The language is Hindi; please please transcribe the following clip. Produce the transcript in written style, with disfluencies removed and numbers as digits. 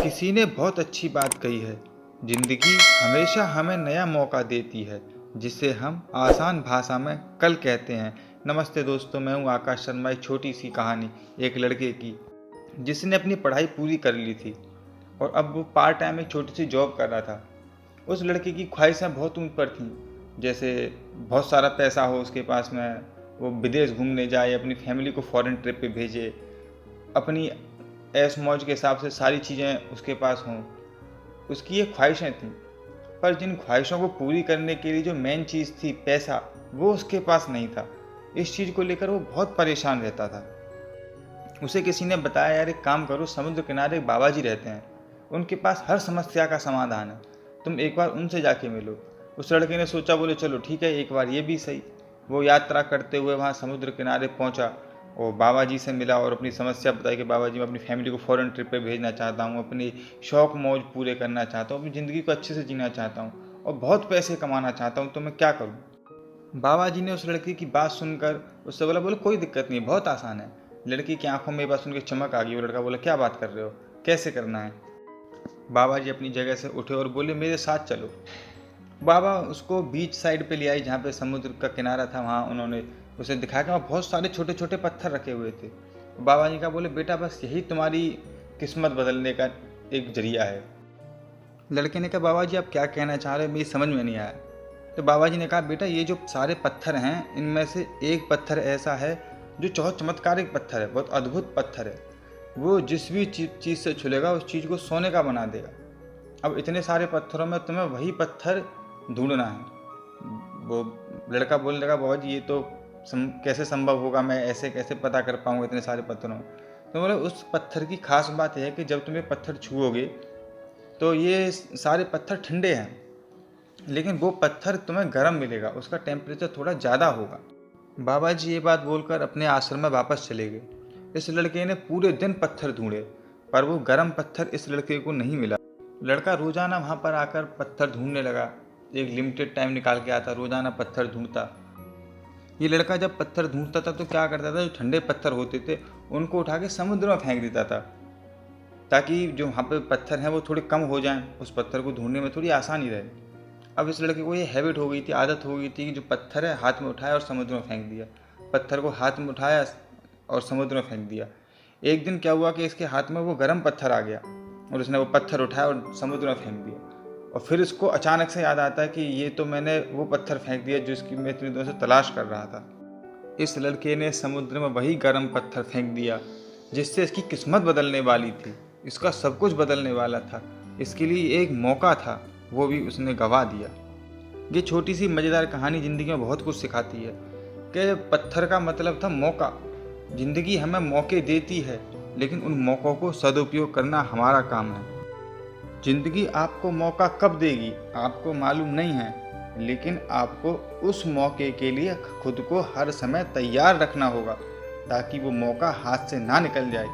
किसी ने बहुत अच्छी बात कही है, जिंदगी हमेशा हमें नया मौका देती है, जिसे हम आसान भाषा में कल कहते हैं। नमस्ते दोस्तों, मैं हूं आकाश शर्मा। एक छोटी सी कहानी एक लड़के की, जिसने अपनी पढ़ाई पूरी कर ली थी और अब वो पार्ट टाइम एक छोटी सी जॉब कर रहा था। उस लड़के की ख्वाहिशें बहुत ऊपर थीं, जैसे बहुत सारा पैसा हो उसके पास में, वो विदेश घूमने जाए, अपनी फैमिली को फॉरेन ट्रिप पे भेजे, अपनी ऐश मौज के हिसाब से सारी चीज़ें उसके पास हों। उसकी ये ख्वाहिशें थीं, पर जिन ख्वाहिशों को पूरी करने के लिए जो मेन चीज़ थी पैसा, वो उसके पास नहीं था। इस चीज़ को लेकर वो बहुत परेशान रहता था। उसे किसी ने बताया, यार एक काम करो, समुद्र किनारे एक बाबा जी रहते हैं, उनके पास हर समस्या का समाधान है, तुम एक बार उनसे जाके मिलो। उस लड़के ने सोचा, बोले चलो ठीक है, एक बार ये भी सही। वो यात्रा करते हुए वहाँ समुद्र किनारे पहुँचा और बाबा जी से मिला और अपनी समस्या बताई कि बाबा जी, मैं अपनी फैमिली को फॉरेन ट्रिप पे भेजना चाहता हूँ, अपनी शौक मौज पूरे करना चाहता हूँ, अपनी ज़िंदगी को अच्छे से जीना चाहता हूँ और बहुत पैसे कमाना चाहता हूँ, तो मैं क्या करूँ। बाबा जी ने उस लड़के की बात सुनकर उससे बोला, बोले कोई दिक्कत नहीं, बहुत आसान है। लड़की की आंखों में ये बात सुन के चमक आ गई। वो लड़का बोला, क्या बात कर रहे हो, कैसे करना है। बाबा जी अपनी जगह से उठे और बोले, मेरे साथ चलो। बाबा उसको बीच साइड पे ले आई, जहाँ पे समुद्र का किनारा था। वहाँ उन्होंने उसे दिखाया कि वहाँ बहुत सारे छोटे छोटे पत्थर रखे हुए थे। बाबा जी का बोले, बेटा बस यही तुम्हारी किस्मत बदलने का एक जरिया है। लड़के ने कहा, बाबा जी आप क्या कहना चाह रहे हो, मेरी समझ में नहीं आया। तो बाबा जी ने कहा, बेटा ये जो सारे पत्थर हैं, इनमें से एक पत्थर ऐसा है जो बहुत चमत्कारिक पत्थर है, बहुत अद्भुत पत्थर है। वो जिस भी चीज़ से छुलेगा उस चीज़ को सोने का बना देगा। अब इतने सारे पत्थरों में तुम्हें वही पत्थर ढूंढना है। वो लड़का बोलने लगा, बाबा जी ये तो कैसे संभव होगा, मैं ऐसे कैसे पता कर पाऊंगा इतने सारे पत्थरों में। तो बोले, उस पत्थर की खास बात यह है कि जब तुम ये पत्थर छुओगे तो ये सारे पत्थर ठंडे हैं, लेकिन वो पत्थर तुम्हें गर्म मिलेगा, उसका टेम्परेचर थोड़ा ज़्यादा होगा। बाबा जी ये बात बोलकर अपने आश्रम में वापस चले गए। इस लड़के ने पूरे दिन पत्थर ढूंढे, पर वो गर्म पत्थर इस लड़के को नहीं मिला। लड़का रोज़ाना वहाँ पर आकर पत्थर ढूंढने लगा, एक लिमिटेड टाइम निकाल के आता, रोज़ाना पत्थर ढूंढता। ये लड़का जब पत्थर ढूंढता था तो क्या करता था, जो ठंडे पत्थर होते थे उनको उठा के समुद्र में फेंक देता था, ताकि जो वहाँ पे पत्थर हैं वो थोड़े कम हो जाएं, उस पत्थर को ढूंढने में थोड़ी आसानी रहे। अब इस लड़के को ये हैबिट हो गई थी, आदत हो गई थी कि जो पत्थर है हाथ में उठाया और समुद्र में फेंक दिया, पत्थर को हाथ में उठाया और समुद्र में फेंक दिया। एक दिन क्या हुआ कि इसके हाथ में वो गर्म पत्थर आ गया और उसने वो पत्थर उठाया और समुद्र में फेंक दिया। और फिर इसको अचानक से याद आता है कि ये तो मैंने वो पत्थर फेंक दिया जिसकी मैं इतनी दिनों से तलाश कर रहा था। इस लड़के ने समुद्र में वही गर्म पत्थर फेंक दिया जिससे इसकी किस्मत बदलने वाली थी, इसका सब कुछ बदलने वाला था। इसके लिए एक मौका था, वो भी उसने गंवा दिया। ये छोटी सी मज़ेदार कहानी ज़िंदगी में बहुत कुछ सिखाती है कि पत्थर का मतलब था मौका। ज़िंदगी हमें मौके देती है, लेकिन उन मौक़ों को सदुपयोग करना हमारा काम है। ज़िंदगी आपको मौका कब देगी आपको मालूम नहीं है, लेकिन आपको उस मौके के लिए खुद को हर समय तैयार रखना होगा, ताकि वो मौका हाथ से ना निकल जाए।